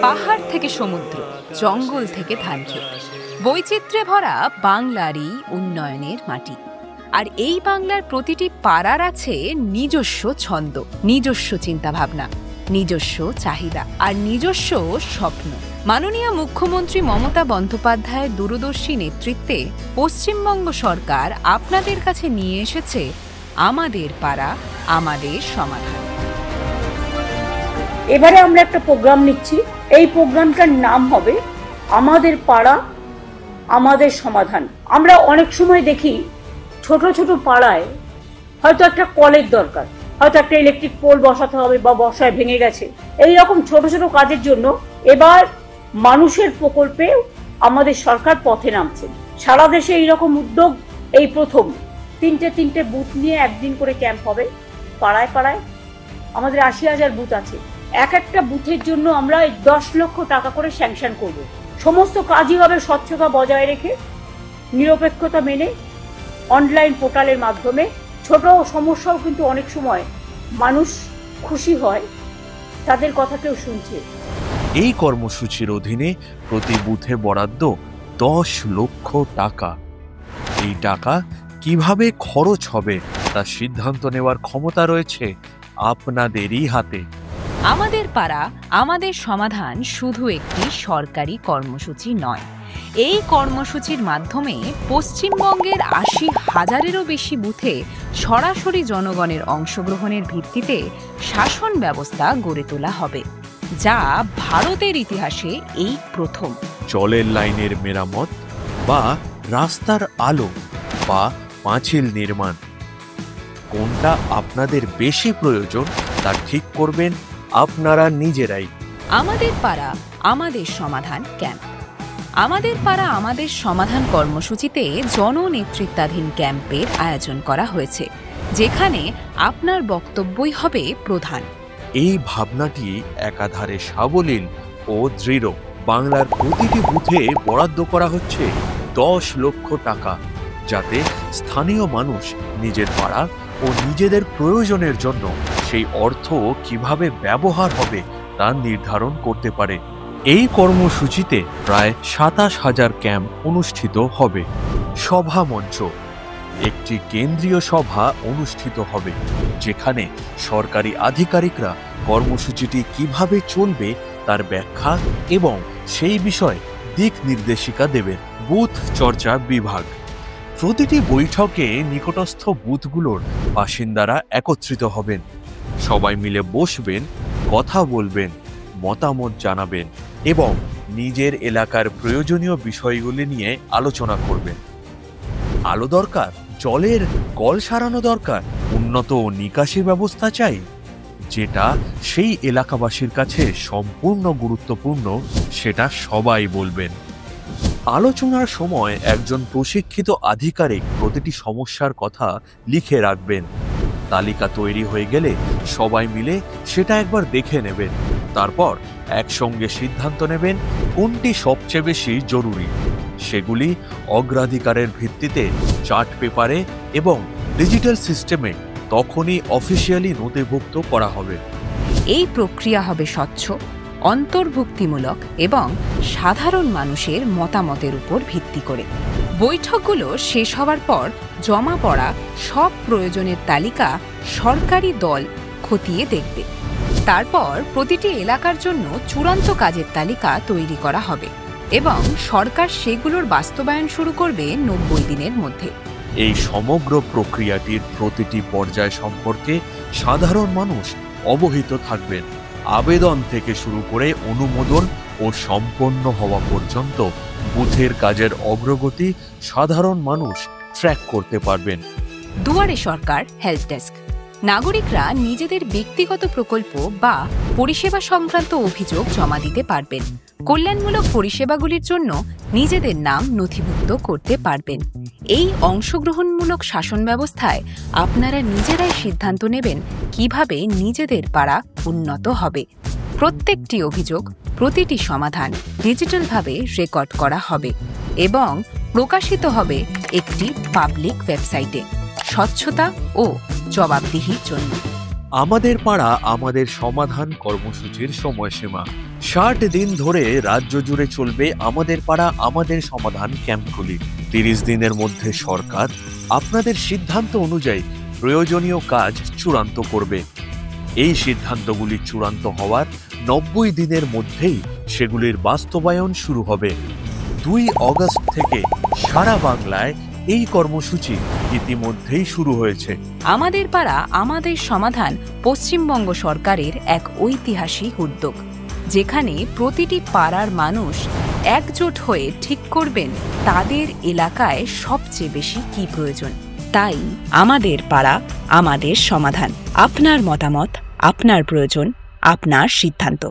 পাহাড় থেকে সমুদ্র, জঙ্গল থেকে ধানক্ষেত, বৈচিত্র্যে ভরা বাংলারই উন্নয়নের মাটি। আর এই বাংলার প্রতিটি পাড়ার আছে নিজস্ব ছন্দ, নিজস্ব চিন্তাভাবনা, নিজস্ব চাহিদা আর নিজস্ব স্বপ্ন। মাননীয় মুখ্যমন্ত্রী মমতা বন্দ্যোপাধ্যায়ের দূরদর্শী নেতৃত্বে পশ্চিমবঙ্গ সরকার আপনাদের কাছে নিয়ে এসেছে আমাদের পাড়া, আমাদের সমাধান। এবারে আমরা একটা প্রোগ্রাম নিচ্ছি। এই প্রোগ্রামটার নাম হবে আমাদের পাড়া, আমাদের সমাধান। আমরা অনেক সময় দেখি ছোট ছোট পাড়ায় হয়তো একটা কলের দরকার, হয়তো একটা ইলেকট্রিক পোল বসাতে হবে বা বসায় ভেঙে গেছে। এই রকম ছোট ছোট কাজের জন্য এবার মানুষের প্রকল্পে আমাদের সরকার পথে নামছে। সারা দেশে এইরকম উদ্যোগ এই প্রথম। তিনটে বুথ নিয়ে একদিন করে ক্যাম্প হবে পাড়ায় পাড়ায়। আমাদের ৮০,০০০ বুথ আছে। এক একটা বুথের জন্য আমরা 10 লক্ষ টাকা করে স্যাংশন করব। সমস্ত কাজই হবে স্বচ্ছতা বজায় রেখে, নিরপেক্ষতা মেনে, অনলাইন পোর্টালের মাধ্যমে। ছোট সমস্যাও কিন্তু অনেক সময় মানুষ খুশি হয়, তাদের কথা কেউ শুনছে। এই কর্মসূচির অধীনে প্রতি বুথে বরাদ্দ 10 লক্ষ টাকা। এই টাকা কিভাবে খরচ হবে তার সিদ্ধান্ত নেওয়ার ক্ষমতা রয়েছে আপনাদেরই হাতে। আমাদের পাড়া, আমাদের সমাধান শুধু একটি সরকারি কর্মসূচি নয়। এই কর্মসূচির মাধ্যমে পশ্চিমবঙ্গের ৮০,০০০-এরও বেশি বুথে সরাসরি জনগণের অংশগ্রহণের ভিত্তিতে শাসন ব্যবস্থা গড়ে তোলা হবে, যা ভারতের ইতিহাসে এই প্রথম। জলের লাইনের মেরামত বা রাস্তার আলো বা পাঁচিল নির্মাণ, কোনটা আপনাদের বেশি প্রয়োজন তা ঠিক করবেন আপনারা নিজেরাই। আমাদের পাড়া, আমাদের সমাধান ক্যাম্প। আমাদের পাড়া, আমাদের সমাধান কর্মসূচিতে জননেতৃত্বাধীন ক্যাম্পের আয়োজন করা হয়েছে, যেখানে আপনার বক্তব্যই হবে প্রধান। এই ভাবনাটি একাধারে সাবলীল ও দৃঢ়। বাংলার প্রতিটি বুথে বরাদ্দ করা হচ্ছে 10 লক্ষ টাকা, যাতে স্থানীয় মানুষ নিজের পাড়া ও নিজেদের প্রয়োজনের জন্য সেই অর্থ কিভাবে ব্যবহার হবে তা নির্ধারণ করতে পারে। এই কর্মসূচিতে প্রায় ২৭,০০০ ক্যাম্প অনুষ্ঠিত হবে। সভা মঞ্চ, একটি কেন্দ্রীয় সভা অনুষ্ঠিত হবে, যেখানে সরকারি আধিকারিকরা কর্মসূচিটি কিভাবে চলবে তার ব্যাখ্যা এবং সেই বিষয়ে দিক নির্দেশিকা দেবেন। বুথ চর্চা বিভাগ, প্রতিটি বৈঠকে নিকটস্থ বুথগুলোর বাসিন্দারা একত্রিত হবেন। সবাই মিলে বসবেন, কথা বলবেন, মতামত জানাবেন এবং নিজের এলাকার প্রয়োজনীয় বিষয়গুলি নিয়ে আলোচনা করবেন। আলো দরকার, জলের কল সারানো দরকার, উন্নত নিকাশি ব্যবস্থা চাই, যেটা সেই এলাকাবাসীর কাছে সম্পূর্ণ গুরুত্বপূর্ণ, সেটা সবাই বলবেন। আলোচনার সময় একজন প্রশিক্ষিত আধিকারিক প্রতিটি সমস্যার কথা লিখে রাখবেন। তালিকা তৈরি হয়ে গেলে সবাই মিলে সেটা একবার দেখে নেবেন। তারপর একসঙ্গে সিদ্ধান্ত নেবেন কোনটি সবচেয়ে বেশি জরুরি। সেগুলি অগ্রাধিকারের ভিত্তিতে চার্ট পেপারে এবং ডিজিটাল সিস্টেমে তখনই অফিসিয়ালি নথিভুক্ত করা হবে। এই প্রক্রিয়া হবে স্বচ্ছ, অন্তর্ভুক্তিমূলক এবং সাধারণ মানুষের মতামতের উপর ভিত্তি করে। বৈঠকগুলো শেষ হওয়ার পর জমা পড়া সব প্রয়োজনের তালিকা সরকারি দল খতিয়ে দেখবে। তারপর প্রতিটি এলাকার জন্য চূড়ান্ত কাজের তালিকা তৈরি করা হবে এবং সরকার সেগুলোর বাস্তবায়ন শুরু করবে ৯০ দিনের মধ্যে। এই সমগ্র প্রক্রিয়াটির প্রতিটি পর্যায় সম্পর্কে সাধারণ মানুষ অবহিত থাকবেন। আবেদন থেকে শুরু করে অনুমোদন ও সম্পন্ন হওয়া পর্যন্ত বুথের কাজের অগ্রগতি সাধারণ মানুষ ট্র্যাক করতে পারবেন। দুয়ারে সরকার হেল্প ডেস্ক, নাগরিকরা নিজেদের ব্যক্তিগত প্রকল্প বা পরিষেবা সংক্রান্ত অভিযোগ জমা দিতে পারবেন। কল্যাণমূলক পরিষেবাগুলির জন্য নিজেদের নাম নথিভুক্ত করতে পারবেন। এই অংশগ্রহণমূলক শাসন ব্যবস্থায় আপনারা নিজেরাই সিদ্ধান্ত নেবেন কিভাবে নিজেদের পাড়া উন্নত হবে। প্রত্যেকটি অভিযোগ, প্রতিটি সমাধান ডিজিটালভাবে রেকর্ড করা হবে এবং প্রকাশিত হবে একটি পাবলিক ওয়েবসাইটে, স্বচ্ছতা ও জবাবদিহির জন্য। আমাদের পাড়া আমাদের সমাধান কর্মসূচির সময়সীমা 60 দিন ধরে রাজ্য জুড়ে চলবে আমাদের পাড়া আমাদের সমাধান ক্যাম্পগুলি। 30 দিনের মধ্যে সরকার আপনাদের সিদ্ধান্ত অনুযায়ী প্রয়োজনীয় কাজ চূড়ান্ত করবে। এই সিদ্ধান্তগুলি চূড়ান্ত হওয়ার 90 দিনের মধ্যেই সেগুলির বাস্তবায়ন শুরু হবে। 2 অগস্ট থেকে সারা বাংলায় এই কর্মসূচি ইতিমধ্যেই শুরু হয়েছে। আমাদের পাড়া আমাদের সমাধান পশ্চিমবঙ্গ সরকারের এক ঐতিহাসিক উদ্যোগ, যেখানে প্রতিটি পাড়ার মানুষ একজোট হয়ে ঠিক করবেন তাদের এলাকায় সবচেয়ে বেশি কি প্রয়োজন। তাই আমাদের পাড়া আমাদের সমাধান। আপনার মতামত, আপনার প্রয়োজন, আপনার সিদ্ধান্ত।